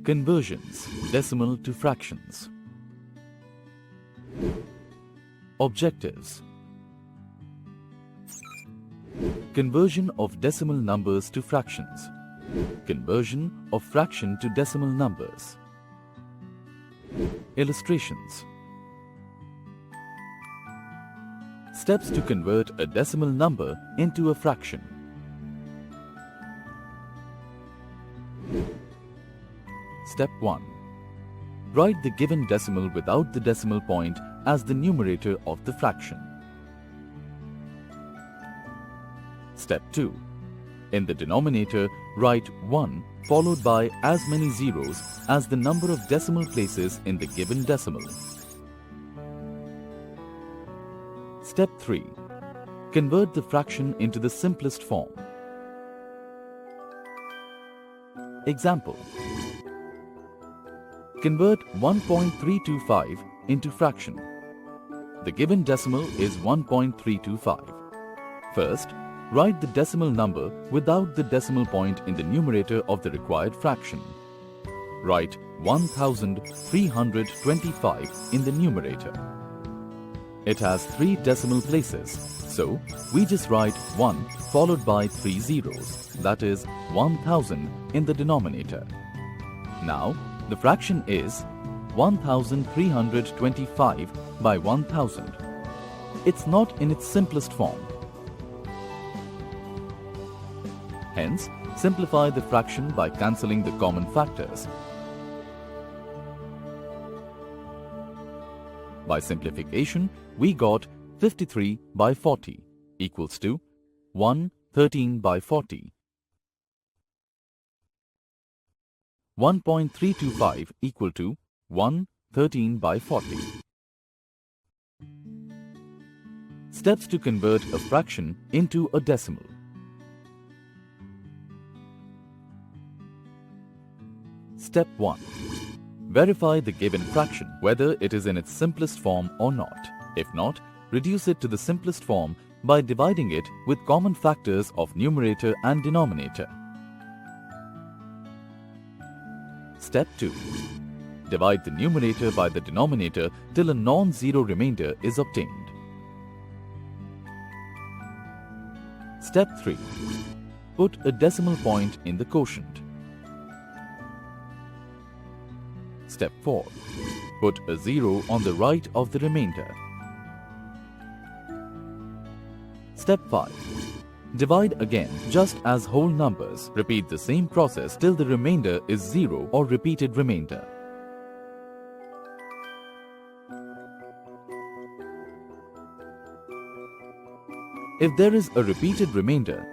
Conversions, decimal to fractions. Objectives. Conversion of decimal numbers to fractions. Conversion of fraction to decimal numbers. Illustrations. Steps to convert a decimal number into a fraction. Step 1. Write the given decimal without the decimal point as the numerator of the fraction. Step 2. In the denominator, write 1 followed by as many zeros as the number of decimal places in the given decimal. Step 3. Convert the fraction into the simplest form. Example. Convert 1.325 into fraction. The given decimal is 1.325. First, write the decimal number without the decimal point in the numerator of the required fraction. Write 1325 in the numerator. It has 3 decimal places, so we just write 1 followed by 3 zeros, that is 1000 in the denominator. Now, the fraction is 1325 by 1000. It's not in its simplest form. Hence, simplify the fraction by cancelling the common factors. By simplification, we got 53 by 40 equals to 113 by 40. 1.325 equal to 113 by 40. Steps to convert a fraction into a decimal. Step 1. Verify the given fraction whether it is in its simplest form or not. If not, reduce it to the simplest form by dividing it with common factors of numerator and denominator. Step 2. Divide the numerator by the denominator till a non-zero remainder is obtained. Step 3. Put a decimal point in the quotient. Step 4. Put a 0 on the right of the remainder. Step 5. Divide again just as whole numbers. Repeat the same process till the remainder is 0 or repeated remainder. If there is a repeated remainder,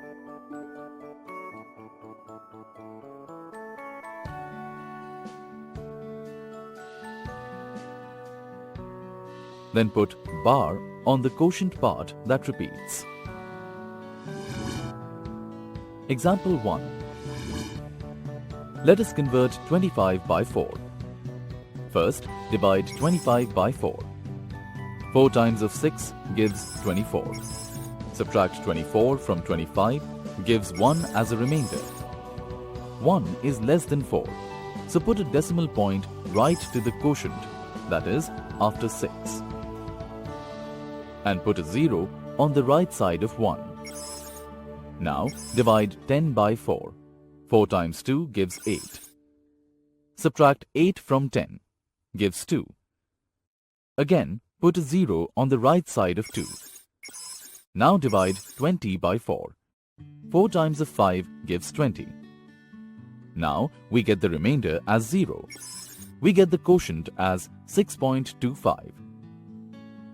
then put bar on the quotient part that repeats. Example 1. Let us convert 25 by 4. First, divide 25 by 4. 4 times of 6 gives 24. Subtract 24 from 25 gives 1 as a remainder. 1 is less than 4, so put a decimal point right to the quotient, that is, after 6. And put a 0 on the right side of 1. Now divide 10 by 4. 4 times 2 gives 8. Subtract 8 from 10 gives 2. Again, put a 0 on the right side of 2. Now divide 20 by 4. 4 times of 5 gives 20. Now we get the remainder as 0. We get the quotient as 6.25.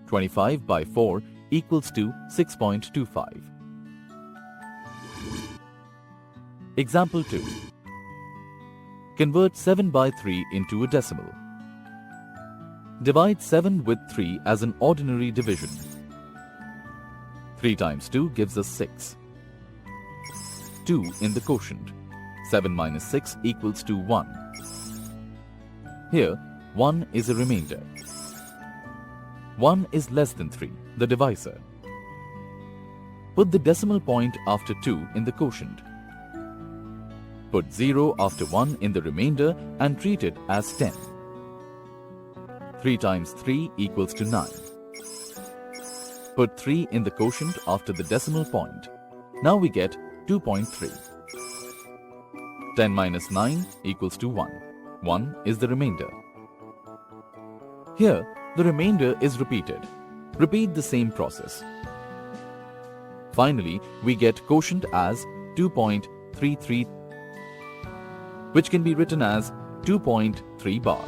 25 by 4 equals to 6.25. Example 2. Convert 7 by 3 into a decimal. Divide 7 with 3 as an ordinary division. 3 times 2 gives us 6. 2 in the quotient. 7 minus 6 equals to 1. Here, 1 is a remainder. 1 is less than 3, the divisor. Put the decimal point after 2 in the quotient. Put 0 after 1 in the remainder and treat it as 10. 3 times 3 equals to 9. Put 3 in the quotient after the decimal point. Now we get 2.3. 10 minus 9 equals to 1. 1 is the remainder. Here, the remainder is repeated. Repeat the same process. Finally, we get quotient as 2.33, which can be written as 2.3 bar.